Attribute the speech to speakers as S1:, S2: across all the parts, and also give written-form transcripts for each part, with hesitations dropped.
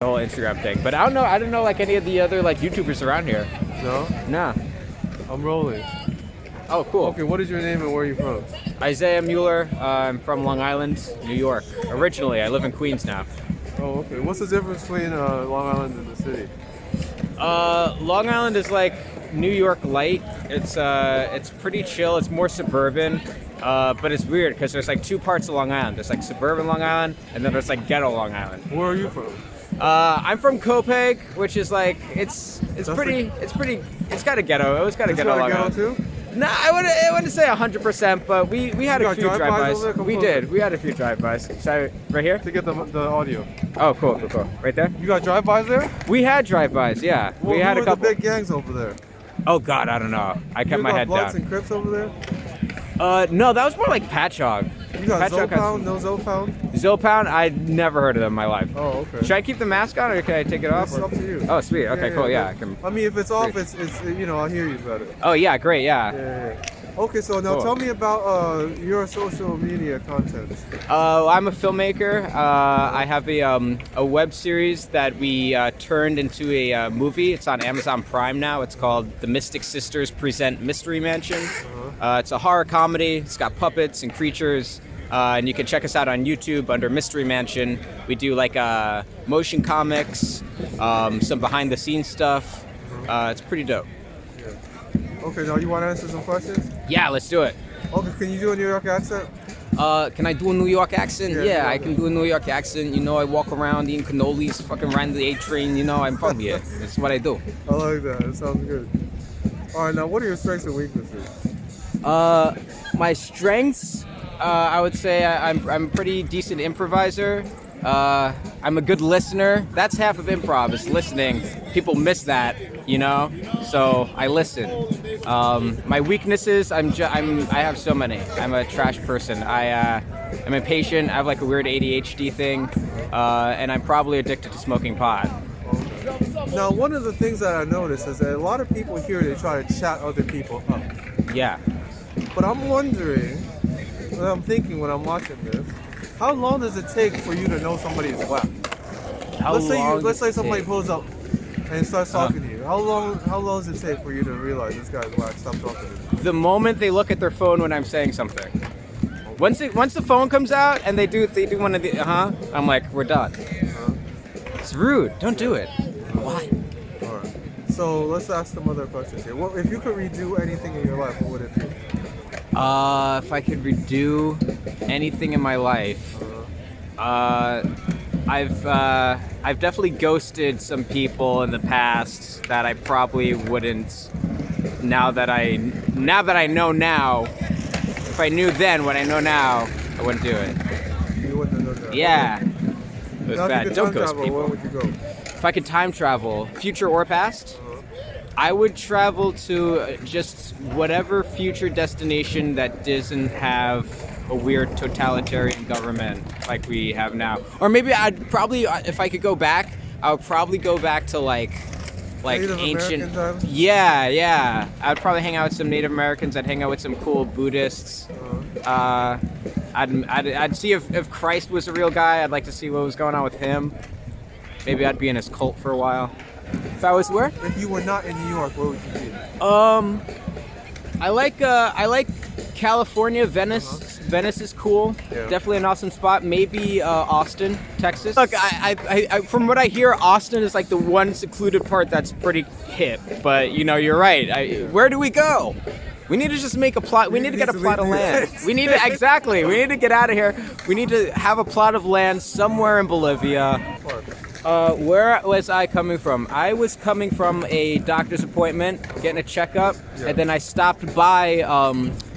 S1: the whole Instagram thing. But I don't know like any of the other like YouTubers around here.
S2: No?
S1: Nah.
S2: I'm rolling.
S1: Oh, cool.
S2: Okay, what is your name and where are you from?
S1: Isaiah Mueller. I'm from Long Island, New York. Originally, I live in Queens now.
S2: Oh, okay. What's the difference between Long Island and the city?
S1: Long Island is like New York light. It's pretty chill. It's more suburban. But it's weird because there's like two parts of Long Island. There's like suburban Long Island, and then there's like ghetto Long Island.
S2: Where are you from?
S1: I'm from Copiague, which is like it's got a ghetto. It's got a ghetto Long Island
S2: too?
S1: No, I wouldn't say 100%, but we had a few drive-bys. We did. We had a few drive-bys. Right here?
S2: To get the audio.
S1: Oh, cool. Right there?
S2: You got drive-bys there?
S1: We had drive-bys, yeah.
S2: Well,
S1: we had a couple.
S2: The big gangs over there?
S1: Oh God, I don't know. I kept my head down.
S2: Bloods and Crips over there?
S1: No, that was more like Patchogue.
S2: You got Zopound? No Zopound?
S1: Zopound? I'd never heard of them in my life.
S2: Oh, okay.
S1: Should I keep the mask on or can I take it off?
S2: It's up to you.
S1: Oh, sweet. Okay, cool. Yeah, I can.
S2: I mean, if it's off, it's I'll hear you better.
S1: Oh yeah, great.
S2: Yeah. Okay, so now tell me about your social media content.
S1: I'm a filmmaker. I have a web series that we turned into a movie. It's on Amazon Prime now. It's called The Mystic Sisters Present Mystery Mansion. It's a horror comedy. It's got puppets and creatures. And you can check us out on YouTube under Mystery Mansion. We do like motion comics, some behind the scenes stuff. It's pretty dope.
S2: Okay, now you want to answer some questions?
S1: Yeah, let's do it.
S2: Okay, can you do a New York accent?
S1: Can I do a New York accent?
S2: Yeah,
S1: I can do a New York accent. You know, I walk around eating cannolis, fucking riding the A train. You know, I'm from here. That's what I do.
S2: I like that. That sounds good. All right, now what are your strengths and weaknesses?
S1: My strengths, I would say I'm a pretty decent improviser. I'm a good listener. That's half of improv is listening. People miss that, you know. So I listen. My weaknesses, I have so many. I'm a trash person. I'm impatient. I have like a weird ADHD thing, and I'm probably addicted to smoking pot.
S2: Now, one of the things that I noticed is that a lot of people here, they try to chat other people up.
S1: Yeah.
S2: But I'm wondering, what I'm thinking when I'm watching this, how long does it take for you to know somebody is whack? Let's say somebody pulls up and starts talking to you. How long does it take for you to realize this guy's whack? Stop talking to me.
S1: The moment they look at their phone when I'm saying something. Once the phone comes out and they do one of the I'm like, we're done. It's rude. Don't do it. Why?
S2: All right. So let's ask some other questions here. If you could redo anything in your life, what would it be?
S1: If I could redo anything in my life, I've definitely ghosted some people in the past that I probably wouldn't. Now that I know now, if I knew then what I know now, I wouldn't do it.
S2: You wouldn't have done that.
S1: Yeah,
S2: Okay.
S1: it was
S2: Now,
S1: bad.
S2: if you could
S1: Don't
S2: time
S1: ghost
S2: travel,
S1: people.
S2: where would you go?
S1: If I could time travel, future or past, I would travel to just whatever future destination that doesn't have a weird totalitarian government like we have now. Or maybe I'd probably, if I could go back, I would probably go back to like
S2: Native
S1: ancient.
S2: American times?
S1: Yeah. I'd probably hang out with some Native Americans. I'd hang out with some cool Buddhists. I'd see if Christ was a real guy. I'd like to see what was going on with him. Maybe I'd be in his cult for a while. If I was where?
S2: If you were not in New York, where would you be?
S1: I like California, Venice. Venice is cool.
S2: Yeah.
S1: Definitely an awesome spot. Maybe Austin, Texas. Look, I from what I hear, Austin is like the one secluded part that's pretty hip. But you know, you're right. Where do we go? We need to just make a plot. We need to get a plot of land. We need to We need to get out of here. We need to have a plot of land somewhere in Bolivia. Where was I coming from? I was coming from a doctor's appointment, getting a checkup, and then I stopped by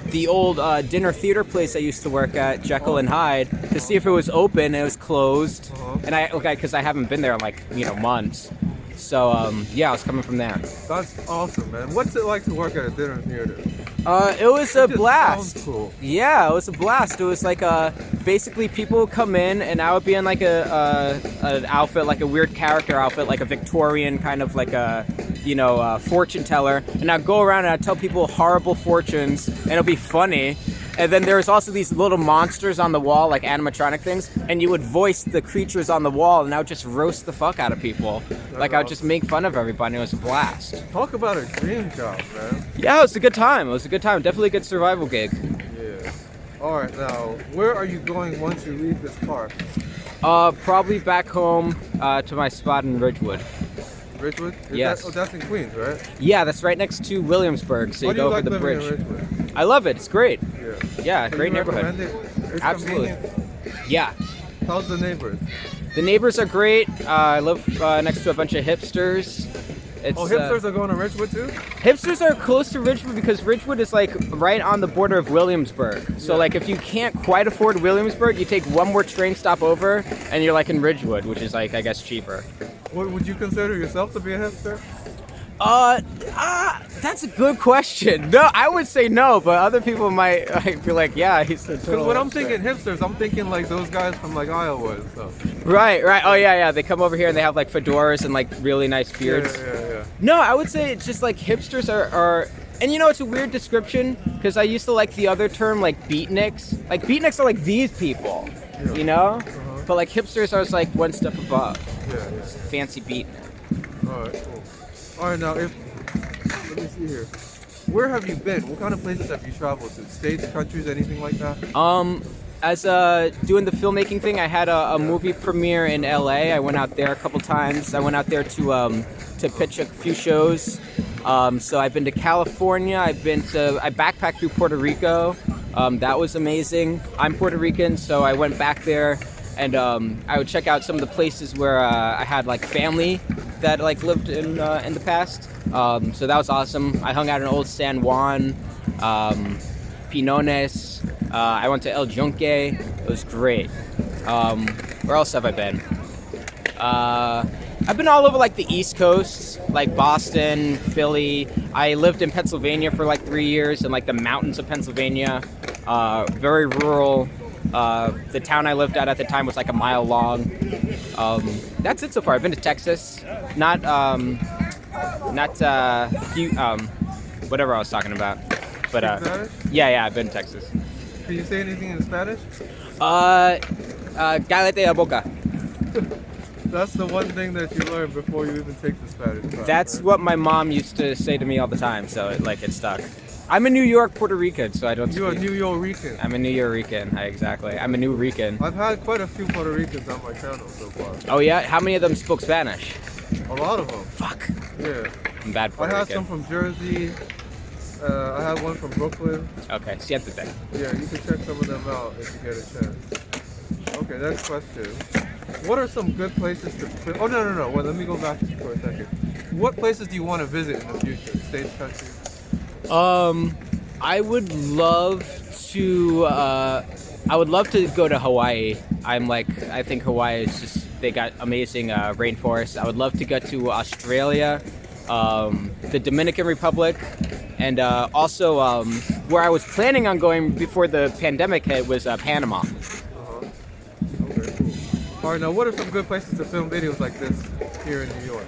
S1: the old dinner theater place I used to work at, Jekyll and Hyde, to see if it was open, and it was closed. And because I haven't been there in like months. So I was coming from there.
S2: That's awesome, man. What's it like to work at a dinner theater?
S1: It was a blast.
S2: Sounds cool.
S1: Yeah, it was a blast. It was like basically people would come in and I would be in like an outfit, like a weird character outfit, like a Victorian kind of like a fortune teller, and I'd go around and I'd tell people horrible fortunes and it'll be funny. And then there's also these little monsters on the wall, like animatronic things, and you would voice the creatures on the wall, and I would just roast the fuck out of people. Like, I would just make fun of everybody. It was a blast.
S2: Talk about a dream job, man.
S1: Yeah, it was a good time. Definitely a good survival gig.
S2: Yeah. All right, now, where are you going once you leave this park?
S1: Probably back home to my spot in Ridgewood.
S2: Ridgewood?
S1: Yes.
S2: That's in Queens, right?
S1: Yeah, that's right next to Williamsburg, so you go over the bridge.
S2: In Ridgewood?
S1: I love it. It's great. Yeah,
S2: So
S1: great
S2: you
S1: neighborhood.
S2: recommend it? It's
S1: Absolutely.
S2: convenient?
S1: Yeah.
S2: How's the neighbors?
S1: The neighbors are great. I live next to a bunch of hipsters.
S2: Hipsters are going to Ridgewood too?
S1: Hipsters are close to Ridgewood because Ridgewood is like right on the border of Williamsburg. So like if you can't quite afford Williamsburg, you take one more train stop over and you're like in Ridgewood, which is like, I guess, cheaper.
S2: Would you consider yourself to be a hipster?
S1: That's a good question. No, I would say no, but other people might be like, yeah, he's a total
S2: Because when I'm
S1: hipster.
S2: thinking hipsters, I'm thinking like those guys from like Iowa and stuff.
S1: Right. Oh yeah. They come over here and they have like fedoras and like really nice beards.
S2: Yeah.
S1: No, I would say it's just like hipsters are and you know, it's a weird description because I used to like the other term like beatniks. Like beatniks are like these people, you know? But like hipsters are just like one step above.
S2: Yeah.
S1: Fancy beatnik.
S2: Alright, cool. Alright, now let me see here. Where have you been? What kind of places have you traveled to? States, countries, anything like that?
S1: As doing the filmmaking thing, I had a movie premiere in LA. I went out there a couple times. I went out there to pitch a few shows. So I've been to California. I backpacked through Puerto Rico. That was amazing. I'm Puerto Rican, so I went back there and I would check out some of the places where I had like family that like lived in the past. So that was awesome. I hung out in Old San Juan, Pinones. I went to El Yunque. It was great. Where else have I been? I've been all over like the East Coast, like Boston, Philly. I lived in Pennsylvania for like 3 years in like the mountains of Pennsylvania. Very rural. The town I lived at the time was like a mile long. That's it so far. I've been to Texas. Whatever I was talking about. But yeah, I've been to Texas.
S2: Can you say anything in Spanish?
S1: Cállate la boca.
S2: That's the one thing that you learn before you even take the Spanish class.
S1: That's what my mom used to say to me all the time, so it stuck. I'm a New York Puerto Rican, so I don't
S2: You're
S1: speak.
S2: a New Yorker.
S1: I'm a New Yorker. Exactly. I'm a New Rican.
S2: I've had quite a few Puerto Ricans on my channel so far.
S1: Oh yeah? How many of them spoke Spanish?
S2: A lot of them.
S1: Fuck.
S2: Yeah.
S1: I'm bad Puerto
S2: I had
S1: Rican.
S2: some from Jersey. I had one from Brooklyn.
S1: Okay, siéntate.
S2: Yeah, you can check some of them out if you get a chance. Okay, next question. What are some good places to film? Oh, no. Well, let me go back for a second. What places do you want to visit in the future? States, countries?
S1: I would love to go to Hawaii. I think Hawaii is just, they got amazing rainforests. I would love to go to Australia, the Dominican Republic, and also where I was planning on going before the pandemic hit was Panama.
S2: Okay, cool. All right, now what are some good places to film videos like this here in New York?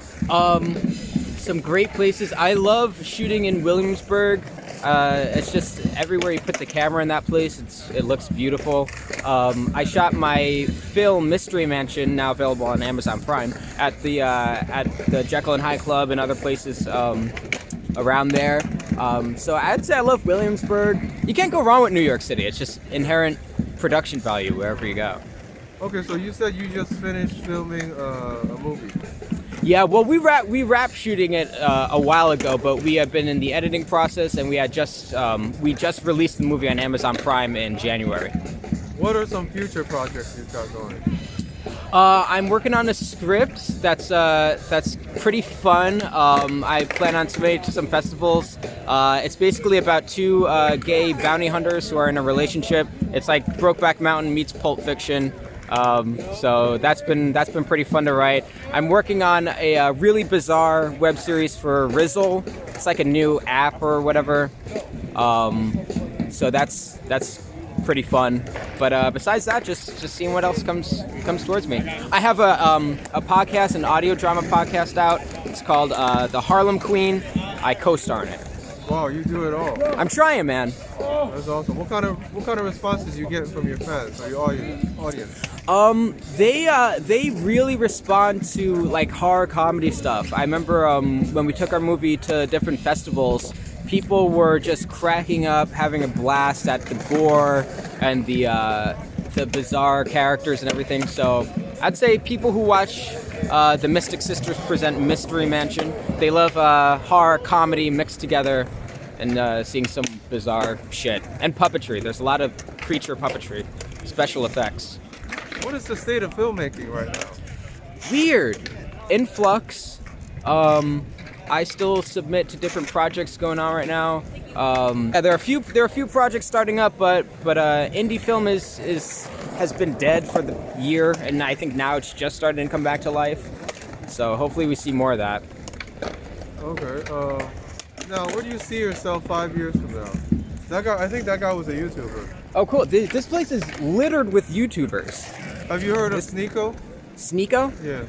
S1: Some great places. I love shooting in Williamsburg. It's just everywhere you put the camera in that place, it looks beautiful. I shot my film Mystery Mansion, now available on Amazon Prime, at the Jekyll and Hyde Club and other places around there. So I'd say I love Williamsburg. You can't go wrong with New York City. It's just inherent production value wherever you go.
S2: Okay, so you said you just finished filming a movie.
S1: Yeah, well, we wrapped shooting it a while ago, but we have been in the editing process, and we just released the movie on Amazon Prime in January.
S2: What are some future projects you've got going?
S1: I'm working on a script that's pretty fun. I plan on submitting it to some festivals. It's basically about two gay bounty hunters who are in a relationship. It's like Brokeback Mountain meets Pulp Fiction. So that's been pretty fun to write. I'm working on a really bizarre web series for Rizzle. It's like a new app or whatever. So that's pretty fun. But besides that, just seeing what else comes towards me. I have a podcast, an audio drama podcast out. It's called The Harlem Queen. I co-star in it.
S2: Wow, you do it all.
S1: I'm trying, man.
S2: That's awesome. What kind of responses you get from your fans or your audience?
S1: They really respond to like horror comedy stuff. I remember when we took our movie to different festivals, people were just cracking up, having a blast at the gore and the bizarre characters and everything. So I'd say people who watch the Mystic Sisters present Mystery Mansion, they love horror comedy mixed together and seeing some bizarre shit and puppetry. There's a lot of creature puppetry, special effects.
S2: What is the state of filmmaking right now?
S1: Weird. In flux. I still submit to different projects going on right now. Yeah, there are a few projects starting up, but indie film has been dead for the year, and I think now it's just starting to come back to life. So hopefully we see more of that.
S2: Okay. Now, where do you see yourself 5 years from now? That guy, I think that guy was a YouTuber.
S1: Oh, cool. This place is littered with YouTubers.
S2: Have you heard of Sneeko?
S1: Sneeko?
S2: Yeah.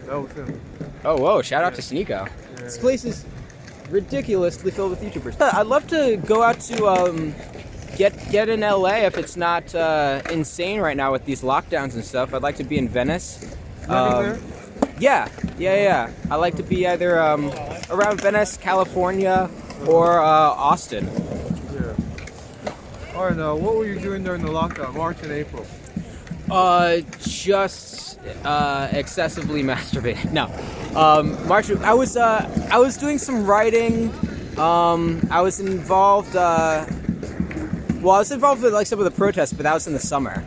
S2: That was him.
S1: Oh, whoa. Shout out to Sneeko.
S2: Yeah.
S1: This place is ridiculously filled with YouTubers. I'd love to go out to get in LA if it's not insane right now with these lockdowns and stuff. I'd like to be in Venice.
S2: There?
S1: Yeah. I like to be either around Venice, California, or Austin.
S2: Yeah. All right, now, what were you doing during the lockdown, March and April?
S1: Just excessively masturbating. No, March. I was doing some writing. I was involved. I was involved with like some of the protests, but that was in the summer.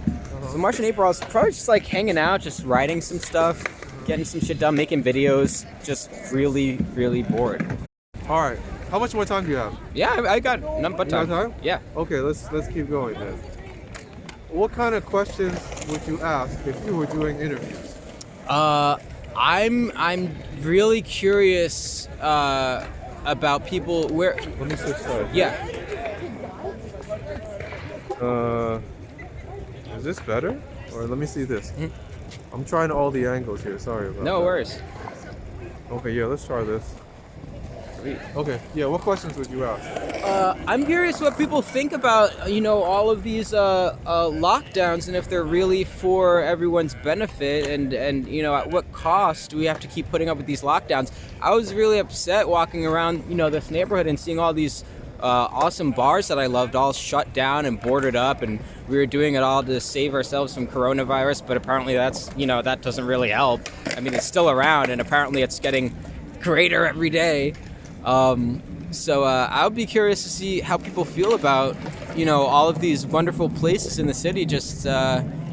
S1: So March and April, I was probably just like hanging out, just writing some stuff, getting some shit done, making videos. Just really, really bored.
S2: All right. How much more time do you have?
S1: Yeah, I got none but time.
S2: You got time?
S1: Yeah.
S2: Okay, let's keep going then. What kind of questions would you ask if you were doing interviews?
S1: I'm really curious about people where.
S2: Let me switch sides.
S1: Yeah.
S2: Is this better? Or let me see this. I'm trying all the angles here. Sorry about that.
S1: No worries.
S2: Okay, yeah, let's try this. Okay, yeah, what questions would you ask?
S1: I'm curious what people think about, all of these lockdowns and if they're really for everyone's benefit and at what cost do we have to keep putting up with these lockdowns. I was really upset walking around, this neighborhood and seeing all these awesome bars that I loved all shut down and boarded up, and we were doing it all to save ourselves from coronavirus, but apparently that's, that doesn't really help. I mean, it's still around and apparently it's getting greater every day. So I would be curious to see how people feel about, all of these wonderful places in the city just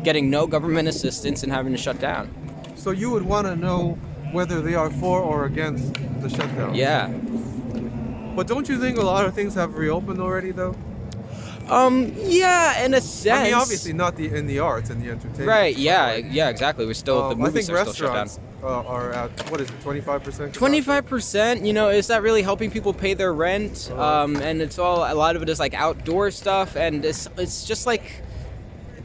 S1: getting no government assistance and having to shut down.
S2: So you would want to know whether they are for or against the shutdown?
S1: Yeah.
S2: But don't you think a lot of things have reopened already, though?
S1: Yeah, in a sense.
S2: I mean, obviously not in the arts and the entertainment.
S1: Right, yeah, exactly. We're still, the movies are still shut down.
S2: I think restaurants are at, what is it, 25%?
S1: 25%, is that really helping people pay their rent? And a lot of it is like outdoor stuff, and it's just like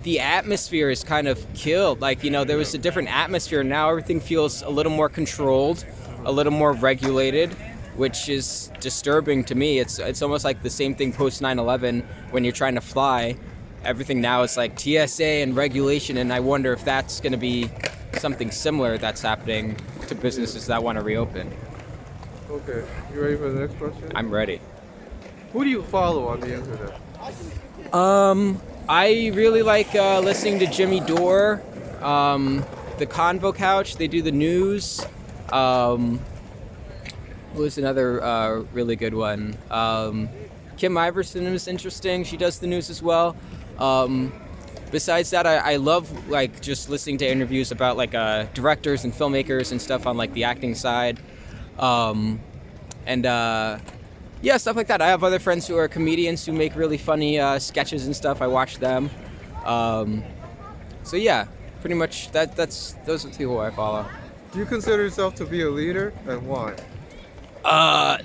S1: the atmosphere is kind of killed. Like, there was a different atmosphere. Now everything feels a little more controlled, a little more regulated, which is disturbing to me. It's almost like the same thing post 9/11 when you're trying to fly. Everything now is like TSA and regulation, and I wonder if that's going to be something similar that's happening to businesses that want to reopen.
S2: Okay, you ready for the next question?
S1: I'm ready.
S2: Who do you follow on the internet?
S1: I really like listening to Jimmy Dore, the Convo Couch. They do the news. Who's another really good one? Kim Iverson is interesting. She does the news as well. Besides that, I love like just listening to interviews about like directors and filmmakers and stuff on like the acting side, yeah, stuff like that. I have other friends who are comedians who make really funny sketches and stuff. I watch them. So yeah, pretty much those are the people I follow.
S2: Do you consider yourself to be a leader, and why?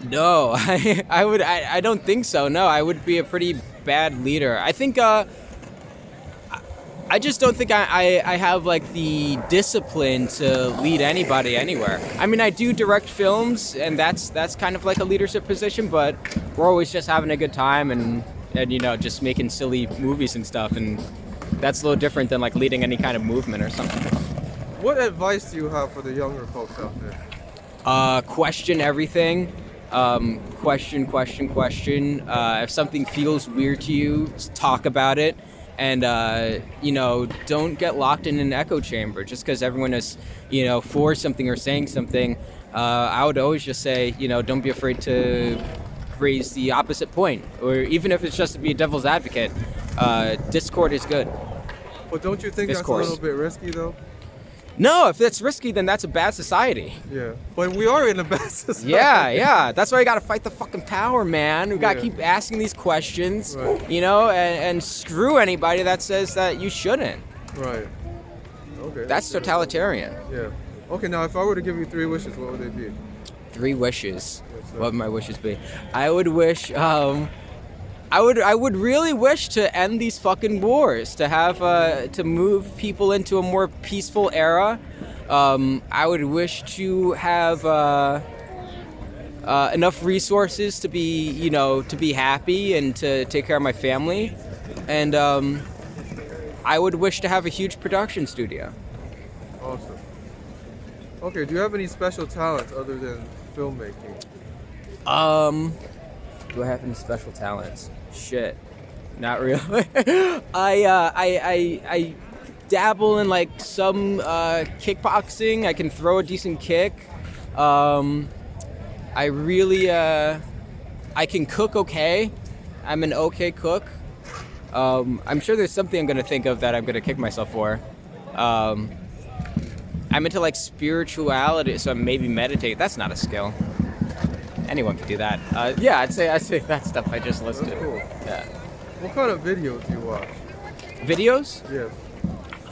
S1: No, I don't think so. No, I would be a pretty bad leader. I think I just don't think I have like the discipline to lead anybody anywhere. I mean, I do direct films, and that's kind of like a leadership position, but we're always just having a good time and you know, just making silly movies and stuff, and that's a little different than like leading any kind of movement or something.
S2: What advice do you have for the younger folks out there?
S1: Question everything. Question. If something feels weird to you, talk about it. And, you know, don't get locked in an echo chamber just because everyone is, you know, for something or saying something. I would always just say, you know, don't be afraid to raise the opposite point, or even if it's just to be a devil's advocate. Discord is good.
S2: But don't you think
S1: Discourse.
S2: That's a little bit risky, though?
S1: No, if that's risky, then that's a bad society.
S2: Yeah, but we are in a bad society.
S1: Yeah. That's why you gotta fight the fucking power, man. We gotta keep asking these questions,
S2: right.
S1: You know, and screw anybody that says that you shouldn't.
S2: Right. Okay.
S1: That's totalitarian.
S2: Yeah. Okay, now if I were to give you 3 wishes, what would they be?
S1: 3 wishes.
S2: Yes,
S1: What would my wishes be? I would wish, I would really wish to end these fucking wars, to have, to move people into a more peaceful era. I would wish to have, enough resources to be, you know, to be happy and to take care of my family. And, I would wish to have a huge production studio.
S2: Awesome. Okay, do you have any special talents other than filmmaking?
S1: Do I have any special talents? Shit, not really. I dabble in like some kickboxing. I can throw a decent kick. I really I can cook okay. I'm an okay cook. I'm sure there's something I'm gonna think of that I'm gonna kick myself for. I'm into like spirituality, so maybe meditate. That's not a skill. Anyone can do that. Yeah, I'd say that stuff I just listed.
S2: That's cool.
S1: Yeah.
S2: What kind of videos do you watch?
S1: Videos?
S2: Yes.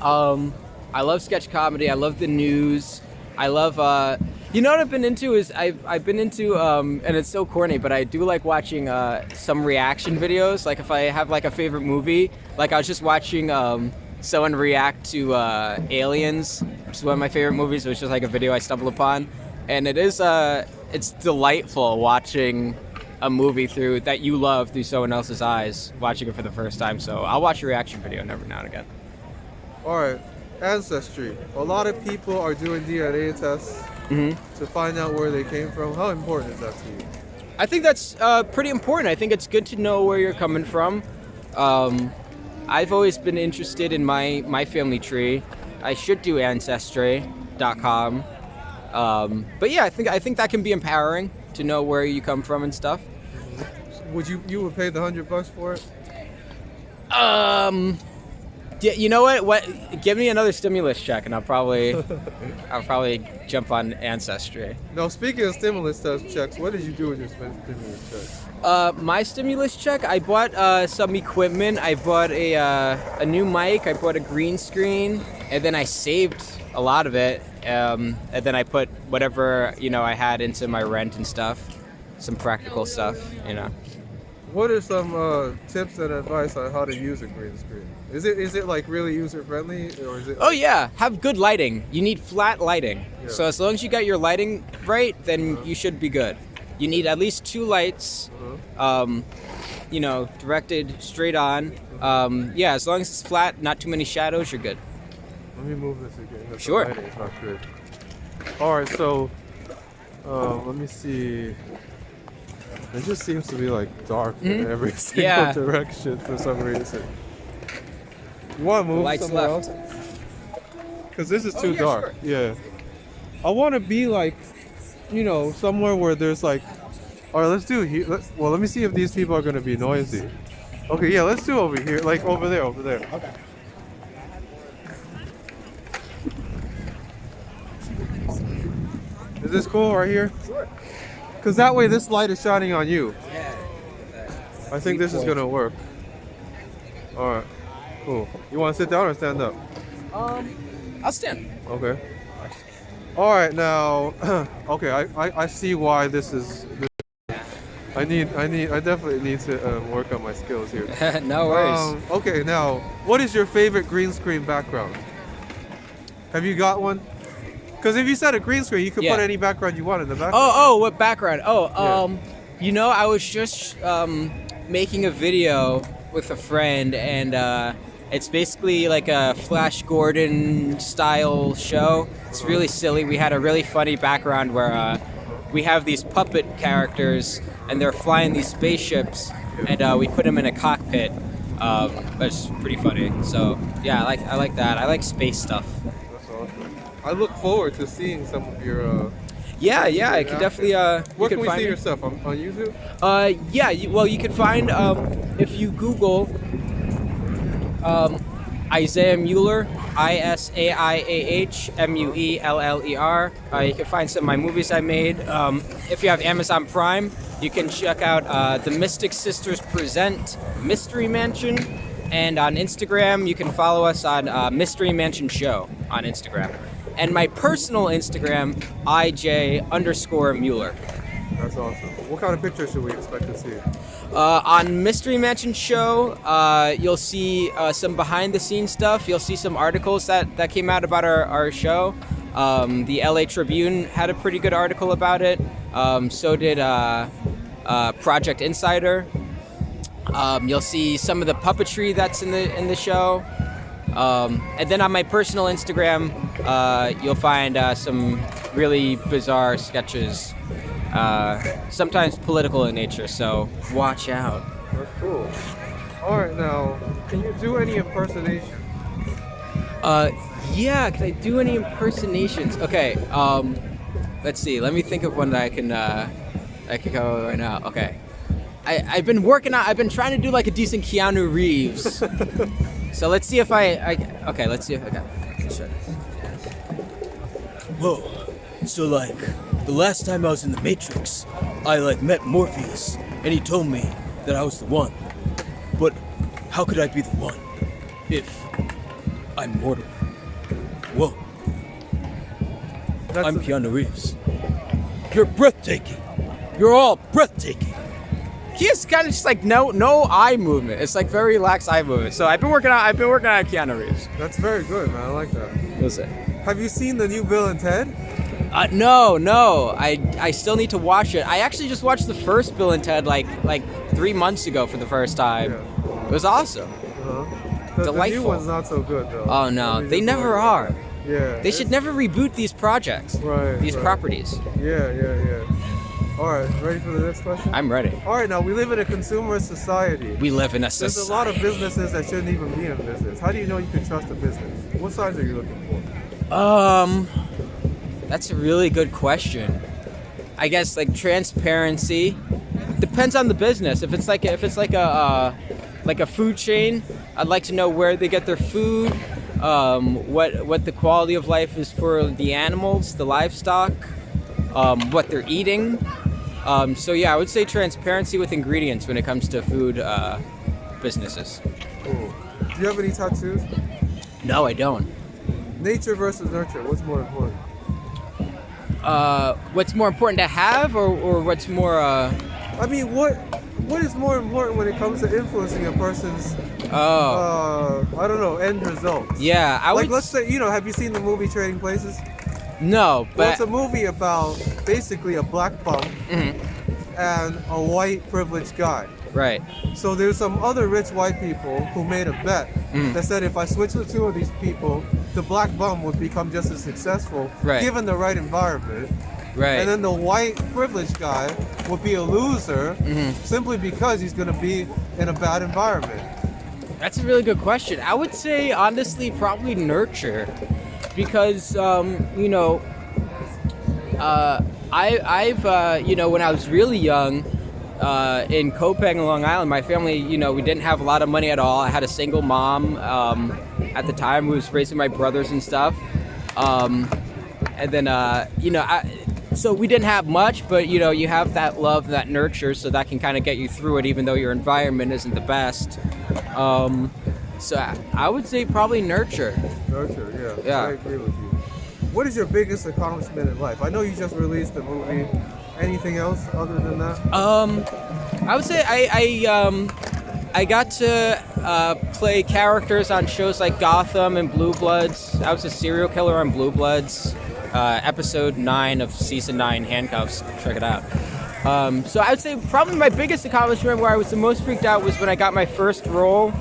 S1: I love sketch comedy. I love the news. I love. You know what I've been into is I've been into and it's so corny, but I do like watching some reaction videos. Like if I have like a favorite movie, like I was just watching someone react to Aliens, which is one of my favorite movies. It was just like a video I stumbled upon, and it is it's delightful watching a movie through that you love through someone else's eyes, watching it for the first time. So I'll watch a reaction video every now and again.
S2: All right, ancestry. A lot of people are doing DNA tests to find out where they came from. How important is that to you?
S1: I think that's pretty important. I think it's good to know where you're coming from. I've always been interested in my family tree. I should do ancestry.com. But yeah, I think that can be empowering to know where you come from and stuff.
S2: Would you would pay the $100 for it?
S1: Yeah, you know what? Give me another stimulus check, and I'll probably jump on Ancestry.
S2: Now, speaking of stimulus checks, what did you do with your stimulus check?
S1: My stimulus check, I bought some equipment. I bought a new mic. I bought a green screen, and then I saved a lot of it. And then I put whatever I had into my rent and stuff, some practical stuff.
S2: What are some tips and advice on how to use a green screen? Is it like really user friendly, or is it?
S1: Oh yeah, have good lighting. You need flat lighting. Yeah. So as long as you got your lighting right, then you should be good. You need at least 2 lights, directed straight on. Yeah, as long as it's flat, not too many shadows, you're good.
S2: Let me move this again.
S1: Sure.
S2: It's not good. All right, so let me see. It just seems to be like dark in every single direction for some reason. You want to move
S1: lights
S2: somewhere
S1: left.
S2: else? Because this is too dark.
S1: Sure.
S2: Yeah. I want to be like, somewhere where there's like. All right, let's do it here. Let me see if these people are going to be noisy. Okay, yeah, let's do over here. Like over there.
S1: Okay.
S2: Is this cool right here?
S1: Sure.
S2: Because that way this light is shining on you.
S1: Yeah.
S2: I think this is going to work. All right. Cool. You want to sit down or stand up?
S1: I'll stand.
S2: Okay. All right, now, okay, I see why this is. I definitely need to work on my skills here.
S1: No worries.
S2: Okay, now, what is your favorite green screen background? Have you got one? Because if you set a green screen, you could put any background you want in the background.
S1: Oh, what background? You know, I was just making a video with a friend, and it's basically like a Flash Gordon style show. It's really silly. We had a really funny background where we have these puppet characters, and they're flying these spaceships, and we put them in a cockpit. It's pretty funny. So yeah, I like that. I like space stuff.
S2: That's awesome. I look forward to seeing some of your.
S1: Yeah, I can definitely.
S2: Where can we see your stuff on YouTube?
S1: You can find if you Google Isaiah Mueller, ISAIAH MUELLER. You can find some of my movies I made. If you have Amazon Prime, you can check out The Mystic Sisters Present Mystery Mansion. And on Instagram, you can follow us on mysterymansionshow on Instagram. And my personal Instagram, IJ_Mueller.
S2: That's awesome. What kind of pictures should we expect to see?
S1: On Mystery Mansion Show, you'll see some behind-the-scenes stuff. You'll see some articles that came out about our show. The LA Tribune had a pretty good article about it. So did Project Insider. You'll see some of the puppetry that's in the show. And then on my personal Instagram, you'll find some really bizarre sketches. Sometimes political in nature, so watch out.
S2: That's cool. All right, now, can you do any impersonations?
S1: Yeah, can I do any impersonations? Okay, let's see. Let me think of one that I can go right now. Okay, I've been trying to do like a decent Keanu Reeves. So let's see if let's see if I got. Sure.
S3: Whoa. So like, the last time I was in the Matrix, I met Morpheus, and he told me that I was the one. But how could I be the one if I'm mortal? Whoa. I'm Keanu Reeves. You're breathtaking. You're all breathtaking.
S1: He has kind of just like no eye movement. It's like very relaxed eye movement. So I've been working on Keanu Reeves.
S2: That's very good, man. I like that.
S1: Listen.
S2: Have you seen the new Bill and Ted?
S1: No. I still need to watch it. I actually just watched the first Bill and Ted like 3 months ago for the first time.
S2: Yeah.
S1: It was awesome.
S2: The
S1: Delightful.
S2: new one's not so good though.
S1: Oh no, they never are.
S2: Yeah.
S1: They should never reboot these projects.
S2: Right.
S1: These properties.
S2: Yeah. All right, ready for the next question?
S1: I'm ready.
S2: All right, now we live in a consumerist society.
S1: We live in a society.
S2: There's a lot of businesses that shouldn't even be in business. How do you know you can trust a business? What signs are you looking for?
S1: That's a really good question. I guess like transparency. Depends on the business. If it's like a food chain, I'd like to know where they get their food, what the quality of life is for the animals, the livestock, what they're eating. So yeah, I would say transparency with ingredients when it comes to food businesses.
S2: Cool. Do you have any tattoos?
S1: No, I don't.
S2: Nature versus nurture. What's more important?
S1: What's more important to have, or what's more?
S2: I mean, what is more important when it comes to influencing a person's? I don't know, end results.
S1: Yeah,
S2: let's say, have you seen the movie Trading Places?
S1: No, but
S2: it's a movie about basically a black bum and a white privileged guy.
S1: Right.
S2: So there's some other rich white people who made a bet that said if I switch the two of these people, the black bum would become just as successful given the right environment.
S1: Right.
S2: And then the white privileged guy would be a loser simply because he's going to be in a bad environment.
S1: That's a really good question. I would say, honestly, probably nurture. Because, I've when I was really young, in Copenhagen, Long Island, my family, we didn't have a lot of money at all. I had a single mom at the time who was raising my brothers and stuff. And then, so we didn't have much, but, you have that love, that nurture, so that can kind of get you through it, even though your environment isn't the best. So I would say probably nurture.
S2: Nurture, yeah. I agree with you. What is your biggest accomplishment in life? I know you just released a movie Anything else other than that?
S1: I would say I got to play characters on shows like Gotham and Blue Bloods. I was a serial killer on Blue Bloods, episode 9 of season 9, Handcuffs. Check it out. So I would say probably my biggest accomplishment, where I was the most freaked out, was when I got my first role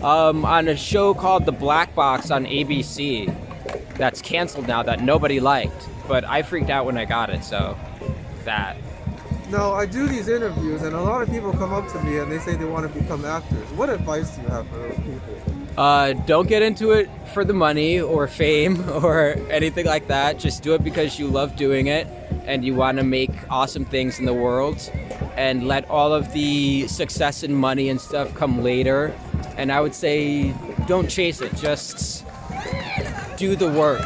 S1: on a show called The Black Box on ABC. That's canceled now, that nobody liked, but I freaked out when I got it. So that.
S2: Now, I do these interviews, and a lot of people come up to me and they say they want to become actors. What advice do you have for those people?
S1: Don't get into it for the money or fame or anything like that. Just do it because you love doing it and you want to make awesome things in the world, and let all of the success and money and stuff come later. And I would say don't chase it. Just do the work,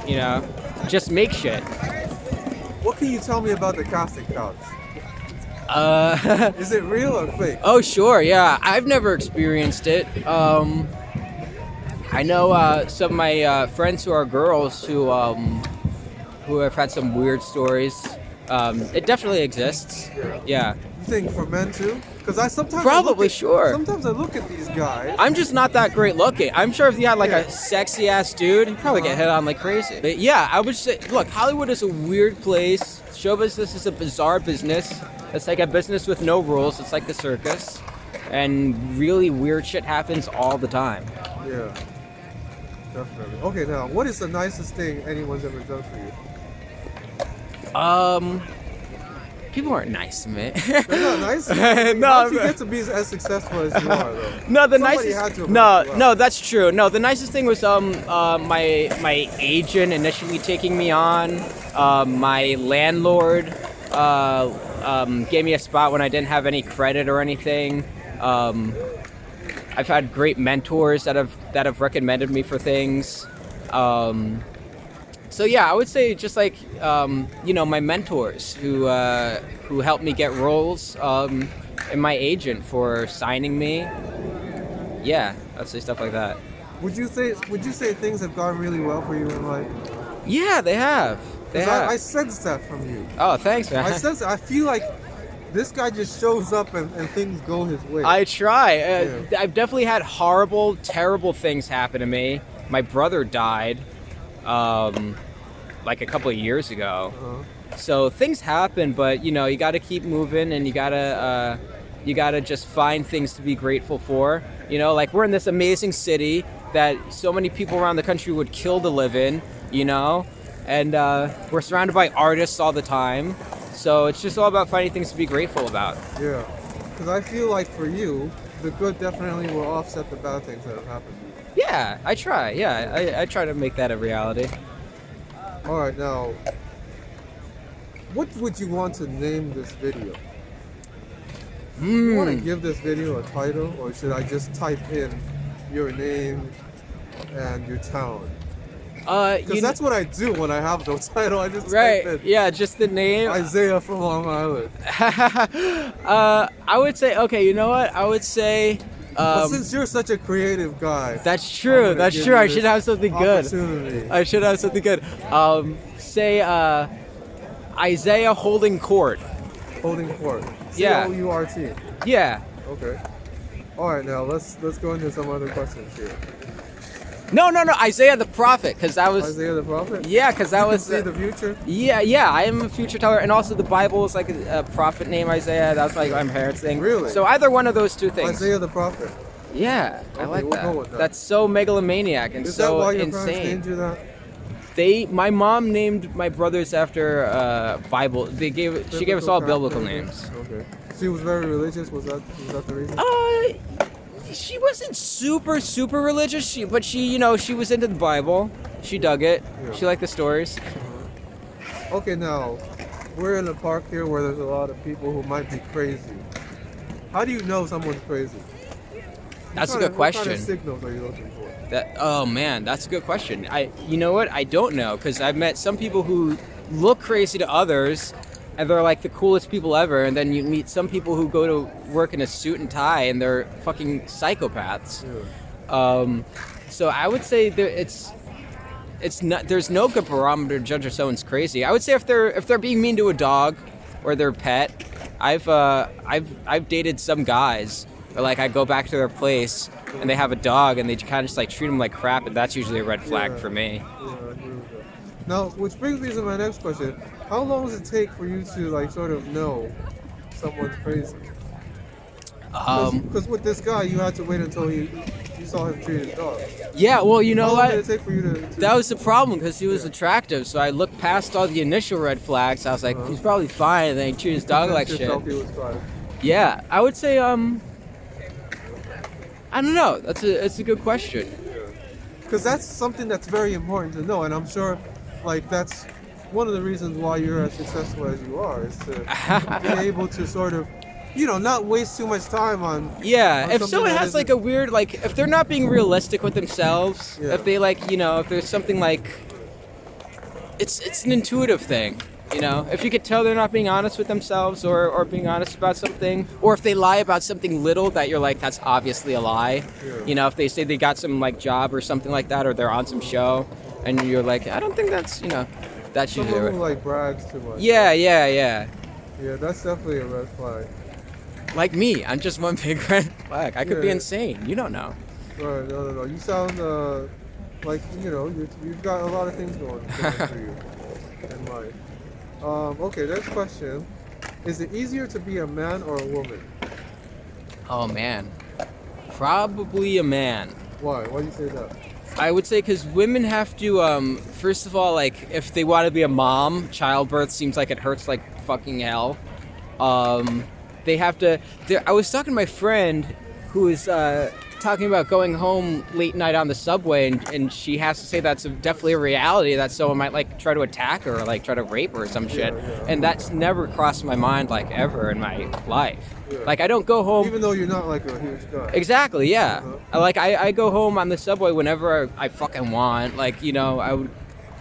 S1: you know? Just make shit.
S2: What can you tell me about the casting couch? Is it real or fake?
S1: Oh, sure, yeah. I've never experienced it. I know some of my friends who are girls who have had some weird stories. It definitely exists. Yeah.
S2: You think for men too? Because
S1: Sure.
S2: Sometimes I look at these guys.
S1: I'm just not that great looking. I'm sure if you had like a sexy ass dude, he'd probably get hit on like crazy. But yeah, I would say, look, Hollywood is a weird place. Show business is a bizarre business. It's like a business with no rules. It's like the circus. And really weird shit happens all the time.
S2: Yeah. Definitely. Okay, now, what is the nicest thing anyone's ever done for you?
S1: People aren't nice to me.
S2: They're not nice?
S1: No,
S2: How'd you get to be as successful as you are, though?
S1: No, the
S2: Somebody
S1: nicest.
S2: had to have
S1: No,
S2: helped you out.
S1: no, that's true. No, the nicest thing was my agent initially taking me on. My landlord gave me a spot when I didn't have any credit or anything. I've had great mentors that have recommended me for things. So yeah, I would say just like my mentors who helped me get roles, and my agent for signing me. Yeah, I'd say stuff like that.
S2: Would you say things have gone really well for you in life?
S1: Yeah, they have. They
S2: 'Cause
S1: have.
S2: I sense that from you.
S1: Oh, thanks, man.
S2: I feel like this guy just shows up and things go his way.
S1: I try.
S2: Yeah.
S1: I've definitely had horrible, terrible things happen to me. My brother died, like a couple of years ago.
S2: Uh-huh.
S1: So things happen, but you got to keep moving, and you gotta just find things to be grateful for. Like we're in this amazing city that so many people around the country would kill to live in. And we're surrounded by artists all the time. So it's just all about finding things to be grateful about.
S2: Yeah, because I feel like for you, the good definitely will offset the bad things that have happened.
S1: Yeah, I try. Yeah, I try to make that a reality.
S2: All right, now, what would you want to name this video? Do you want to give this video a title, or should I just type in your name and your town? Because that's what I do when I have no title. I just type in
S1: Yeah, just the name.
S2: Isaiah from Long Island.
S1: I would say, okay, you know what? I would say.
S2: But since you're such a creative guy,
S1: That's true.
S2: I'm gonna
S1: That's
S2: give
S1: true.
S2: you
S1: I
S2: this
S1: should have something good.
S2: opportunity.
S1: I should have something good. Say Isaiah holding court.
S2: Holding court.
S1: Yeah.
S2: C-O-U-R-T.
S1: Yeah.
S2: Okay. All right, now let's go into some other questions here.
S1: No. Isaiah the prophet, because that was.
S2: Isaiah the prophet.
S1: Yeah, because that
S2: You
S1: was.
S2: can see the future.
S1: Yeah. I am a future teller, and also the Bible is like a prophet named Isaiah. That's like my parents' thing.
S2: Really?
S1: So either one of those two things.
S2: Isaiah the prophet.
S1: Yeah, I
S2: Okay,
S1: like
S2: we'll
S1: that.
S2: go with that.
S1: That's so megalomaniac and
S2: Is that
S1: so
S2: why your parents
S1: insane.
S2: named you that?
S1: My mom named my brothers after Bible. She gave us all biblical names.
S2: Okay. She was very religious. Was that the reason?
S1: She wasn't super religious. But she was into the Bible. She dug it.
S2: Yeah.
S1: She liked the stories.
S2: Okay, now we're in a park here where there's a lot of people who might be crazy. How do you know someone's crazy?
S1: That's a good question.
S2: What kind of signals are you looking for?
S1: Oh man, that's a good question. You know what? I don't know, because I've met some people who look crazy to others, and they're like the coolest people ever. And then you meet some people who go to work in a suit and tie, and they're fucking psychopaths.
S2: Yeah.
S1: So I would say it's not. There's no good barometer to judge if someone's crazy. I would say if they're being mean to a dog, or their pet. I've dated some guys where like I go back to their place and they have a dog and they kind of just like treat them like crap, and that's usually a red flag for me.
S2: Yeah, I agree with that. Now, which brings me to my next question. How long does it take for you to like sort of know someone's crazy? Because with this guy, you had to wait until you saw him treat his dog.
S1: Yeah, well, you know
S2: How long
S1: what?
S2: did it take for you to
S1: That was the problem, because he was attractive. So I looked past all the initial red flags. I was like, he's probably fine. And then he treated his dog like shit.
S2: yourself he was fine?
S1: Yeah, I would say I don't know. That's a good question.
S2: Because that's something that's very important to know, and I'm sure, like, that's one of the reasons why you're as successful as you are, is to be able to sort of, you know, not waste too much time on.
S1: Yeah,
S2: on
S1: if
S2: something
S1: someone
S2: that
S1: has like a weird, like, if they're not being realistic with themselves,
S2: Yeah.
S1: if they like, you know, if there's something like, it's an intuitive thing. You know, if you could tell they're not being honest with themselves or being honest about something, or if they lie about something little that you're like, that's obviously a lie.
S2: Yeah.
S1: You know, if they say they got some like job or something like that, or they're on some show, and you're like, I don't think that's, you know, that's usually
S2: someone who
S1: right.
S2: like brags too much.
S1: Yeah.
S2: Yeah, that's definitely a red flag.
S1: Like me, I'm just one big red flag. I could be
S2: Yeah.
S1: insane. You don't know.
S2: Right, no. You sound like, you know, you've got a lot of things going for you in life. Okay, next question. Is it easier to be a man or a woman?
S1: Oh man, probably a man.
S2: Why? Why do you say that?
S1: I would say because women have to, first of all, like, if they want to be a mom, childbirth seems like it hurts like fucking hell. They have to, I was talking to my friend who was talking about going home late night on the subway, and she has to say that's definitely a reality, that someone might like try to attack her or like try to rape her or some shit.
S2: Yeah.
S1: And that's never crossed my mind like ever in my life.
S2: Yeah.
S1: Like I don't go home.
S2: Even though you're not like a huge guy.
S1: Exactly, yeah.
S2: Uh-huh.
S1: Like I go home on the subway whenever I fucking want. Like, you know, I would,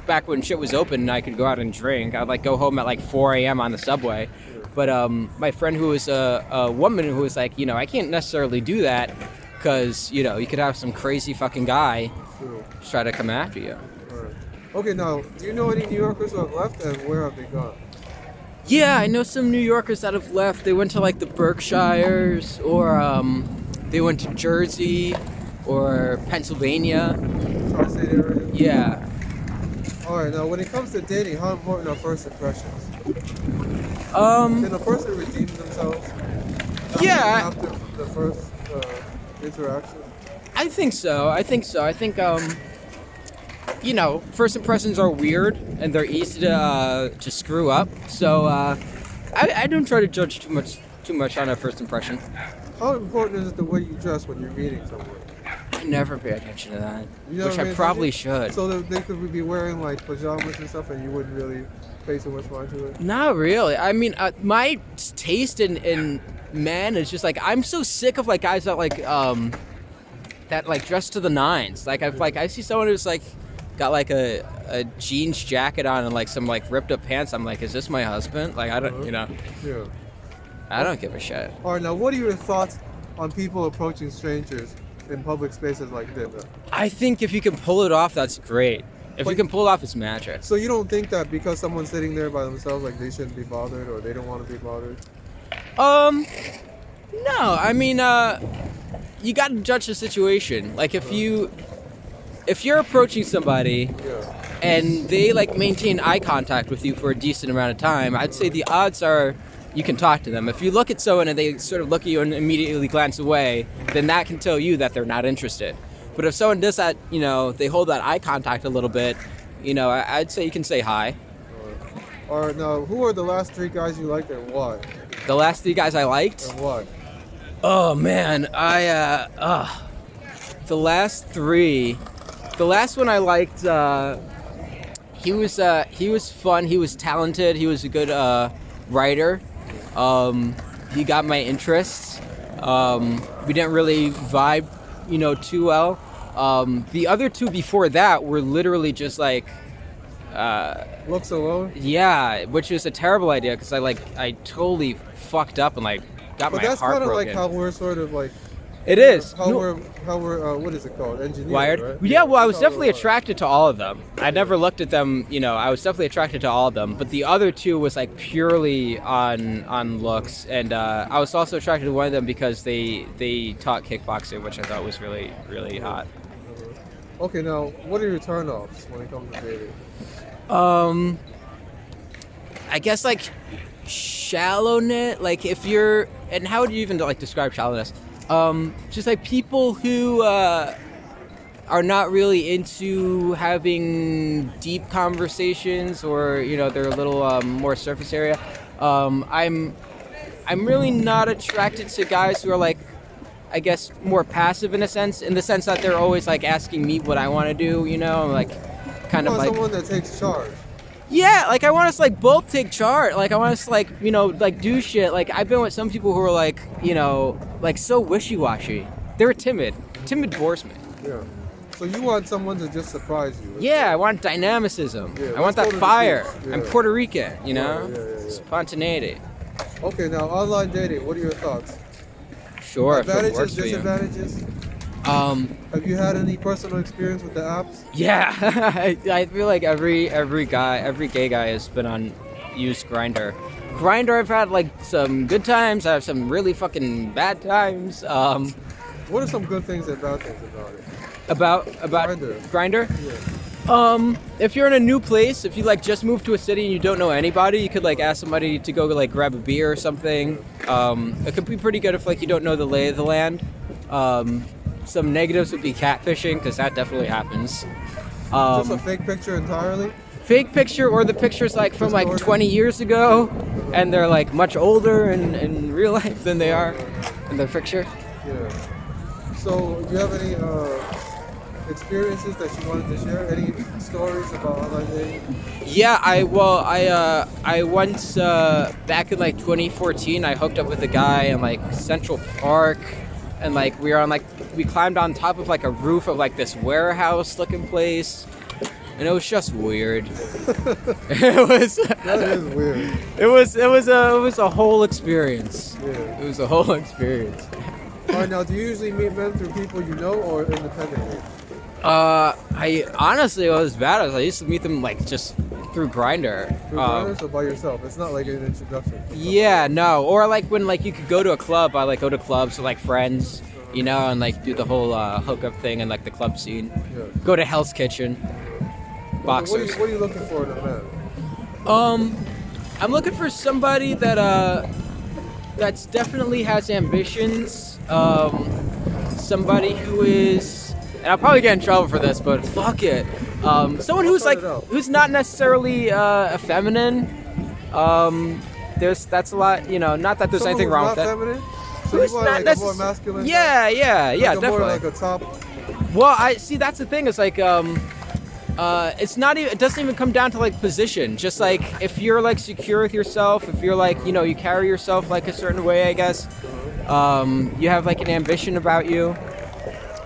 S1: back when shit was open and I could go out and drink, I'd like go home at like 4 a.m. on the subway. But my friend who was a woman who was like, you know, I can't necessarily do that because, you know, you could have some crazy fucking guy
S2: True.
S1: try to come after you.
S2: Alright. Okay, now, do you know any New Yorkers who have left, and where have they gone?
S1: Yeah, I know some New Yorkers that have left. They went to like the Berkshires, or they went to Jersey or Pennsylvania.
S2: Tri-State area?
S1: Yeah.
S2: Alright, now when it comes to dating, how important are first impressions? Can a person redeem themselves?
S1: Yeah.
S2: After the first interaction?
S1: I think so. I think, you know, first impressions are weird and they're easy to screw up. So I don't try to judge too much on a first impression.
S2: How important is it the way you dress when you're meeting someone?
S1: I never pay attention to that,
S2: You know
S1: which
S2: what I
S1: I
S2: mean?
S1: probably should.
S2: So that they could be wearing like pajamas and stuff, and you wouldn't really pay so much mind to it?
S1: Not really. I mean, my taste in men is just like, I'm so sick of like guys that like dress to the nines. Like I see someone who's like got like a jeans jacket on and like some like ripped up pants. I'm like, is this my husband? Like I don't, you know,
S2: Yeah.
S1: I don't give a shit.
S2: Alright, now what are your thoughts on people approaching strangers in public spaces like this?
S1: I think if you can pull it off, that's great. If you can pull it off, it's magic.
S2: So you don't think that because someone's sitting there by themselves, like they shouldn't be bothered, or they don't want to be bothered?
S1: No. I mean, you got to judge the situation. Like if you're approaching somebody
S2: Yeah.
S1: and they like maintain eye contact with you for a decent amount of time, I'd say the odds are you can talk to them. If you look at someone and they sort of look at you and immediately glance away, then that can tell you that they're not interested. But if someone does that, you know, they hold that eye contact a little bit, you know, I'd say you can say hi.
S2: Alright, now who are the last 3 guys you liked and why?
S1: The last 3 guys I liked?
S2: And why?
S1: Oh man, the last 3. The last one I liked, he was fun, he was talented, he was a good writer. He got my interests. We didn't really vibe, you know, too well. The other 2 before that were literally just like
S2: Looks alone?
S1: yeah, which was a terrible idea because I totally fucked up and like got
S2: But
S1: my
S2: that's
S1: heart
S2: kind of
S1: broken.
S2: like how we're sort of like
S1: It is.
S2: How we're what is it called? Engineered,
S1: Wired.
S2: right?
S1: Yeah, well, I was
S2: That's how
S1: definitely
S2: we're wired.
S1: attracted to all of them. I never looked at them, I was definitely attracted to all of them, but the other two was like purely on looks, and I was also attracted to one of them because they taught kickboxing, which I thought was really, really hot.
S2: Okay, now what are your turn-offs when it comes to dating?
S1: I guess like shallowness, like if you're, and how would you even like describe shallowness? Just like people who are not really into having deep conversations, or they're a little more surface area. I'm really not attracted to guys who are like, I guess, more passive in the sense that they're always like asking me what I want to do. Like kind of like
S2: someone that takes charge.
S1: Yeah, like I want us to like both take charge. Like I want us to like like do shit. Like I've been with some people who are like like so wishy-washy. They're timid. Timid bores me.
S2: Yeah. So you want someone to just surprise you?
S1: Yeah, I want dynamicism.
S2: Yeah,
S1: I want
S2: let's
S1: that
S2: go to the
S1: fire.
S2: beach. Yeah.
S1: I'm Puerto Rican,
S2: Yeah.
S1: Spontaneity.
S2: Okay, now online dating. What are your thoughts?
S1: Sure, if it
S2: Advantages,
S1: works for you.
S2: disadvantages. Have you had any personal experience with the apps?
S1: Yeah, I feel like every gay guy has been on used Grindr. Grindr, I've had like some good times. I have some really fucking bad times.
S2: What are some good things and bad things about it?
S1: About Grindr?
S2: Yeah.
S1: If you're in a new place, if you like just moved to a city and you don't know anybody, you could like ask somebody to go like grab a beer or something. It could be pretty good if like you don't know the lay of the land. Some negatives would be catfishing, because that definitely happens.
S2: Just a fake picture entirely?
S1: Fake picture, or the picture's like from like 20 years ago, and they're like much older in real life than they are in their picture.
S2: Yeah. So, do you have any experiences that you wanted to share? Any stories about online dating?
S1: Yeah, I once back in like 2014, I hooked up with a guy in like Central Park, and like we climbed on top of like a roof of like this warehouse looking place, and it was just weird. It was.
S2: That is weird.
S1: It was a whole experience.
S2: Yeah.
S1: It was a whole experience.
S2: All right, now, do you usually meet men through people you know or independently?
S1: I honestly, it was bad. I used to meet them like just through Grindr.
S2: Through Grindr or by yourself? It's not like an introduction.
S1: Yeah, no. Or like when like you could go to a club. I like go to clubs with like friends, and like do the whole hookup thing and like the club scene.
S2: Yeah.
S1: Go to Hell's Kitchen. Boxers.
S2: What are you looking for in a man?
S1: I'm looking for somebody that's definitely has ambitions. Somebody who is, and I'll probably get in trouble for this, but fuck it. Someone who's not necessarily feminine. That's a lot, not that there's
S2: Someone
S1: anything
S2: who's
S1: wrong
S2: not
S1: with that.
S2: feminine? So
S1: Who's
S2: you want
S1: not
S2: like a more masculine?
S1: Yeah,
S2: type?
S1: definitely.
S2: More like a top.
S1: Well, I see. That's the thing. It's like, it's not even. It doesn't even come down to like position. Just like if you're like secure with yourself, if you're like, you carry yourself like a certain way, I guess. You have like an ambition about you.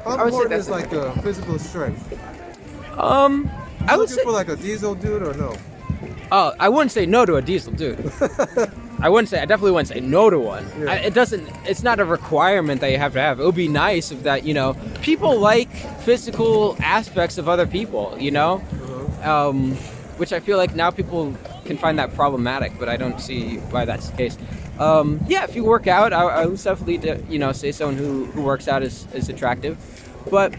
S2: How important is like physical strength?
S1: I would say
S2: for like a diesel dude or no?
S1: Oh, I wouldn't say no to a diesel dude. I definitely wouldn't say no to one.
S2: Yeah.
S1: It's not a requirement that you have to have. It would be nice if that, people like physical aspects of other people, which I feel like now people can find that problematic, but I don't see why that's the case. Yeah, if you work out, I would definitely, say someone who works out is attractive. But,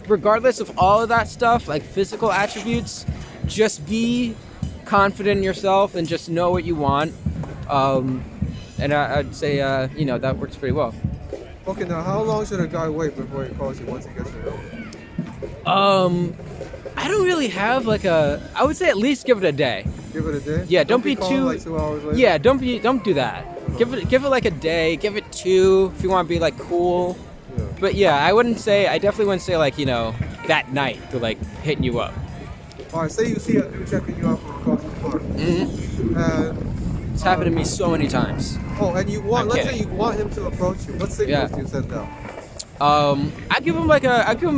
S1: regardless of all of that stuff, like physical attributes, just be confident in yourself and just know what you want. And I'd say, that works pretty well.
S2: Okay, now how long should a guy wait before he calls you once he gets your number?
S1: I don't really have I would say at least give it a day.
S2: Give it a day?
S1: Yeah, don't be
S2: calling
S1: too.
S2: like 2 hours later?
S1: Yeah, don't do that. Give it like a day. Give it 2 if you want to be like cool.
S2: Yeah.
S1: But yeah, I definitely wouldn't say like that night to like hitting you up.
S2: All right, say you see a dude checking you out from across the park.
S1: Mm-hmm.
S2: And
S1: It's happened to me so many times.
S2: and you want,
S1: I'm
S2: let's say
S1: kidding.
S2: you want him to approach you. What signals do you send out?
S1: I give him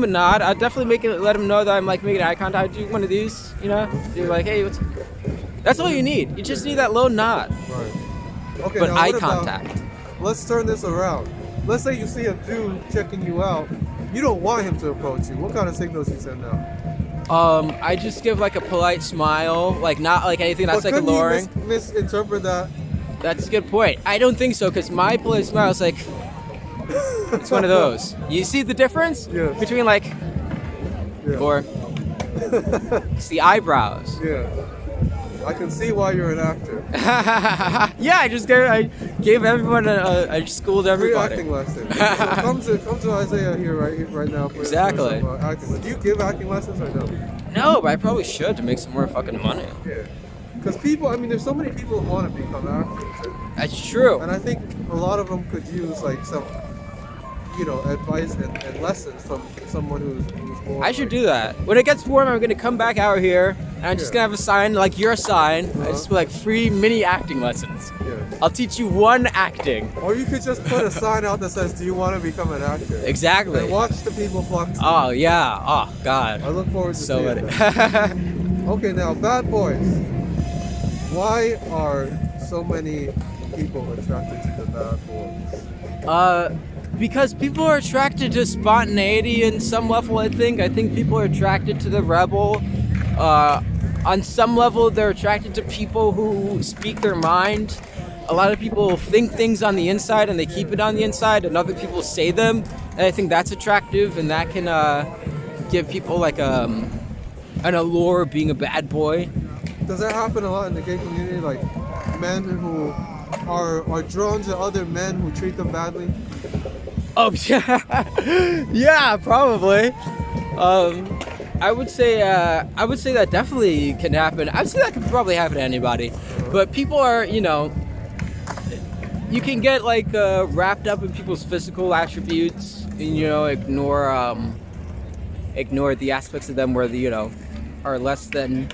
S1: a nod. I definitely let him know that I'm like making eye contact. Do one of these, You're like, hey, that's all you need. You just need that little nod.
S2: Right. Okay.
S1: But
S2: now
S1: eye
S2: what about-
S1: contact.
S2: Let's turn this around. let's say you see a dude checking you out, you don't want him to approach you. What kind of signals you send out?
S1: I just give like a polite smile, like not like anything that's like alluring.
S2: You misinterpret that?
S1: That's a good point. I don't think so, because my polite smile is like, it's one of those. You see the difference between like, or it's the eyebrows.
S2: Yeah. I can see why you're an actor.
S1: Yeah, I gave everyone I just schooled everybody.
S2: Free acting lesson. So come to Isaiah here right now. For
S1: Exactly.
S2: For some, acting. Do you give acting lessons or no?
S1: No, but I probably should to make some more fucking money.
S2: Yeah. Because people, I mean, there's so many people who want to become actors.
S1: That's true.
S2: And I think a lot of them could use like some, advice and lessons from someone who's more.
S1: I should do that. When it gets warm, I'm gonna come back out here, and I'm just gonna have a sign like your sign. I just like free mini acting lessons.
S2: Yeah.
S1: I'll teach you one acting.
S2: Or you could just put a sign out that says, "Do you want to become an actor?"
S1: Exactly.
S2: And watch the people flock to you.
S1: Oh yeah. Oh God.
S2: I look forward to
S1: So
S2: seeing
S1: many.
S2: that. Okay, now Bad Boys. Why are so many people attracted to the Bad Boys?
S1: Because people are attracted to spontaneity in some level, I think people are attracted to the rebel. On some level, they're attracted to people who speak their mind. A lot of people think things on the inside and they keep it on the inside, and other people say them. And I think that's attractive, and that can give people like an allure of being a bad boy.
S2: Does that happen a lot in the gay community? Like men who are drawn to other men who treat them badly?
S1: Oh yeah, yeah, probably. I would say that definitely can happen. I'd say that could probably happen to anybody. But people are, you can get like wrapped up in people's physical attributes, and ignore the aspects of them where are less than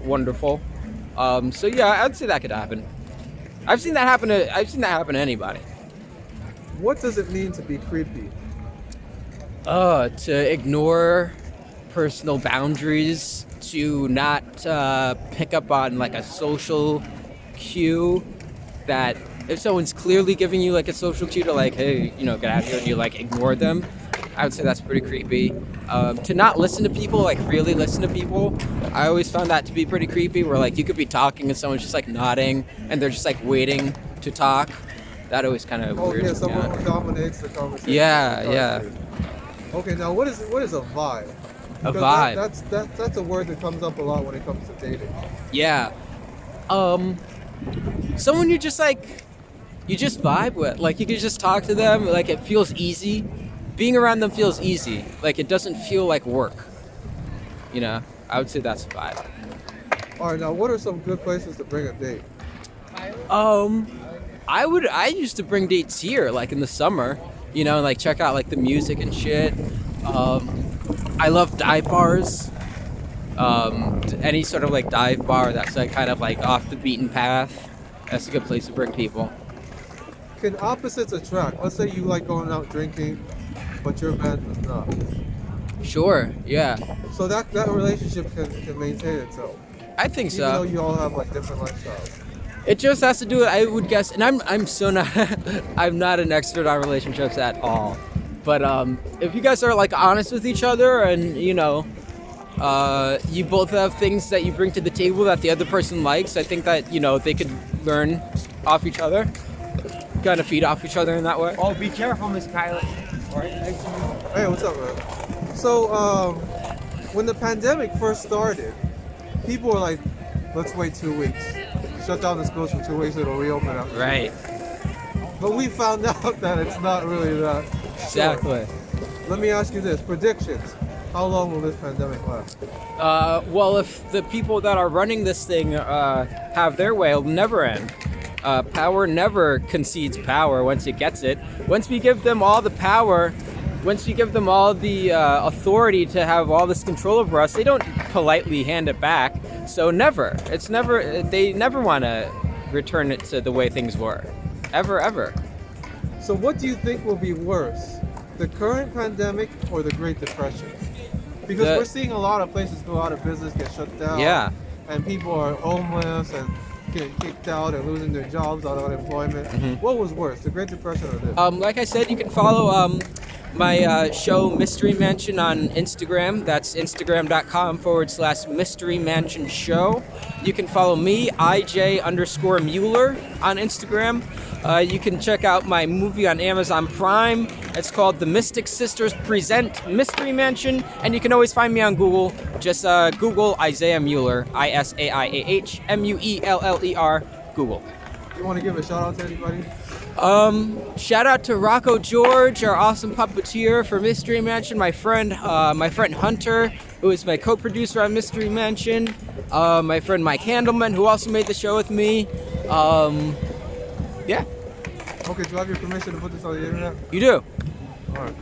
S1: wonderful. So yeah, I'd say that could happen. I've seen that happen to anybody.
S2: What does it mean to be creepy?
S1: To ignore personal boundaries, to not pick up on like a social cue, that if someone's clearly giving you like a social cue to like, hey, get out of here, and you like ignore them, I would say that's pretty creepy. To not listen to people, like really listen to people, I always found that to be pretty creepy, where like you could be talking and someone's just like nodding and they're just like waiting to talk. That always kind of weird.
S2: Oh yeah, someone who dominates the conversation.
S1: Yeah.
S2: Okay, now what is a vibe?
S1: A
S2: Because
S1: vibe.
S2: That's a word that comes up a lot when it comes to dating.
S1: Yeah. Someone you just vibe with. Like you can just talk to them, like it feels easy. Being around them feels easy. Like it doesn't feel like work. I would say that's a vibe.
S2: Alright, now what are some good places to bring a date?
S1: I used to bring dates here, like in the summer, and like check out like the music and shit. I love dive bars. Any sort of like dive bar that's like kind of like off the beaten path. That's a good place to bring people.
S2: Can opposites attract? Let's say you like going out drinking, but your band does not.
S1: Sure, yeah.
S2: So that relationship can maintain itself.
S1: I think so.
S2: Even though you all have like different lifestyles.
S1: It just has to do with, I would guess, and I'm so not, I'm not an expert on relationships at all. But if you guys are like honest with each other, and you both have things that you bring to the table that the other person likes, I think that they could learn off each other, kind of feed off each other in that way.
S4: Oh, be careful, Miss Kylie.
S2: Hey, what's up, man? So when the pandemic first started, people were like, let's wait 2 weeks. Shut down the schools for 2 weeks, it'll reopen after.
S1: Right.
S2: But we found out that it's not really that
S1: Exactly.
S2: short. Let me ask you this, predictions. How long will this pandemic last?
S1: Well, if the people that are running this thing have their way, it'll never end. Power never concedes power once it gets it. Once we give them all the power, once we give them all the authority to have all this control over us, they don't politely hand it back. So never. They never want to return it to the way things were. Ever.
S2: So what do you think will be worse? The current pandemic or the Great Depression? Because we're seeing a lot of places go out of business, get shut down.
S1: Yeah.
S2: And people are homeless and getting kicked out and losing their jobs out of unemployment. What was worse, the Great Depression or this?
S1: Like I said, you can follow my show Mystery Mansion on Instagram. That's instagram.com/mysterymansionshow. You can follow me, IJ_Mueller on Instagram. You can check out my movie on Amazon Prime. It's called The Mystic Sisters Present Mystery Mansion, and you can always find me on Google. Just Google Isaiah Mueller, ISAIAH MUELLER, Google.
S2: You want to give a shout out to anybody?
S1: Shout out to Rocco George, our awesome puppeteer for Mystery Mansion. My friend Hunter, who is my co-producer on Mystery Mansion. My friend Mike Handelman, who also made the show with me. Yeah.
S2: Okay, do I have your permission to put this on the internet?
S1: You do.
S2: All right.